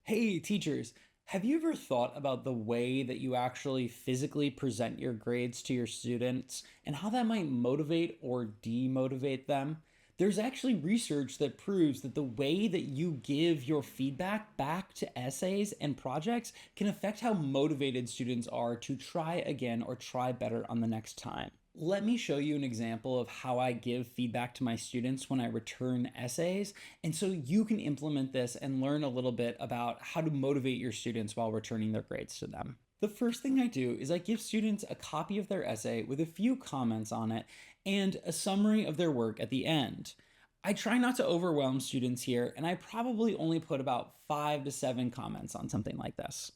Hey, teachers, have you ever thought about the way that you actually physically present your grades to your students and how that might motivate or demotivate them? There's actually research that proves that the way that you give your feedback back to essays and projects can affect how motivated students are to try again or try better on the next time. Let me show you an example of how I give feedback to my students when I return essays, and so you can implement this and learn a little bit about how to motivate your students while returning their grades to them. The first thing I do is I give students a copy of their essay with a few comments on it and a summary of their work at the end. I try not to overwhelm students here, and I probably only put about 5 to 7 comments on something like this.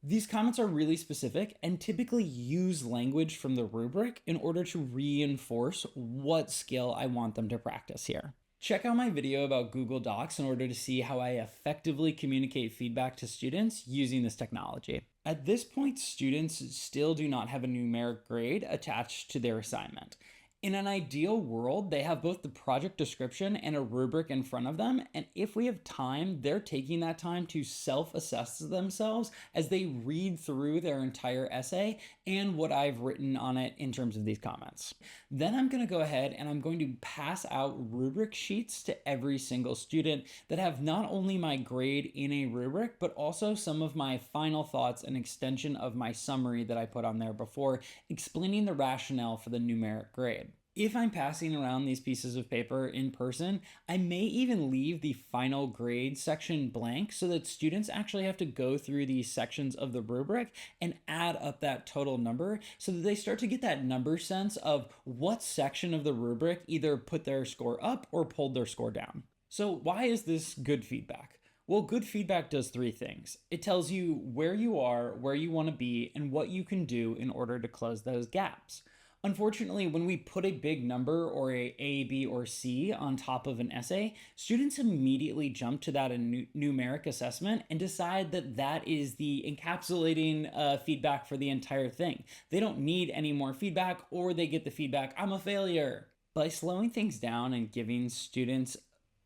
These comments are really specific and typically use language from the rubric in order to reinforce what skill I want them to practice here. Check out my video about Google Docs in order to see how I effectively communicate feedback to students using this technology. At this point, students still do not have a numeric grade attached to their assignment. In an ideal world, they have both the project description and a rubric in front of them, and if we have time, they're taking that time to self-assess themselves as they read through their entire essay and what I've written on it in terms of these comments. Then I'm going to go ahead and I'm going to pass out rubric sheets to every single student that have not only my grade in a rubric, but also some of my final thoughts and extension of my summary that I put on there before, explaining the rationale for the numeric grade. If I'm passing around these pieces of paper in person, I may even leave the final grade section blank so that students actually have to go through these sections of the rubric and add up that total number so that they start to get that number sense of what section of the rubric either put their score up or pulled their score down. So why is this good feedback? Well, good feedback does 3 things. It tells you where you are, where you want to be, and what you can do in order to close those gaps. Unfortunately, when we put a big number or a B, or C on top of an essay, students immediately jump to that numeric assessment and decide that that is the encapsulating feedback for the entire thing. They don't need any more feedback, or they get the feedback, I'm a failure. By slowing things down and giving students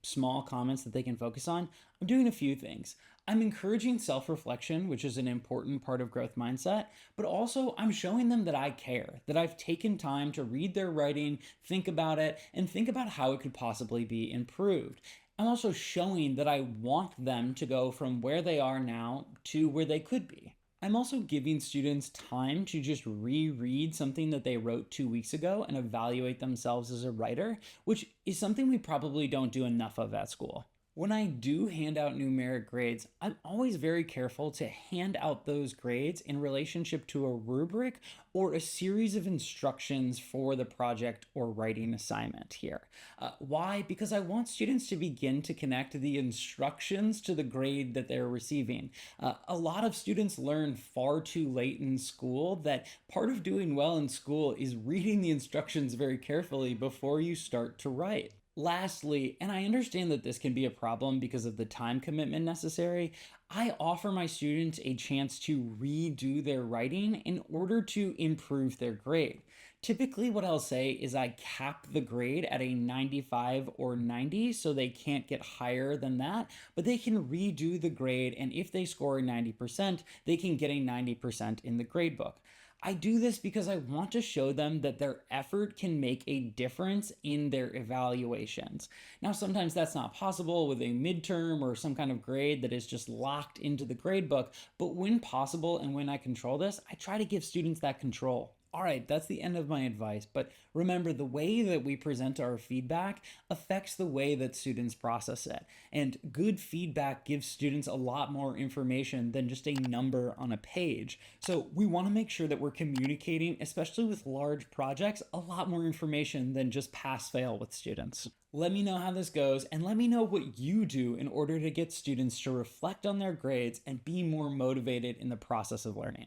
small comments that they can focus on, I'm doing a few things. I'm encouraging self-reflection, which is an important part of growth mindset, but also I'm showing them that I care, that I've taken time to read their writing, think about it, and think about how it could possibly be improved. I'm also showing that I want them to go from where they are now to where they could be. I'm also giving students time to just reread something that they wrote 2 weeks ago and evaluate themselves as a writer, which is something we probably don't do enough of at school. When I do hand out numeric grades, I'm always very careful to hand out those grades in relationship to a rubric or a series of instructions for the project or writing assignment here. Why? Because I want students to begin to connect the instructions to the grade that they're receiving. A lot of students learn far too late in school that part of doing well in school is reading the instructions very carefully before you start to write. Lastly, and I understand that this can be a problem because of the time commitment necessary, I offer my students a chance to redo their writing in order to improve their grade. Typically, what I'll say is I cap the grade at a 95 or 90, so they can't get higher than that, but they can redo the grade, and if they score 90%, they can get a 90% in the grade book. I do this because I want to show them that their effort can make a difference in their evaluations. Now, sometimes that's not possible with a midterm or some kind of grade that is just locked into the grade book, but when possible and when I control this, I try to give students that control. All right, that's the end of my advice, but remember, the way that we present our feedback affects the way that students process it. And good feedback gives students a lot more information than just a number on a page. So we want to make sure that we're communicating, especially with large projects, a lot more information than just pass-fail with students. Let me know how this goes, and let me know what you do in order to get students to reflect on their grades and be more motivated in the process of learning.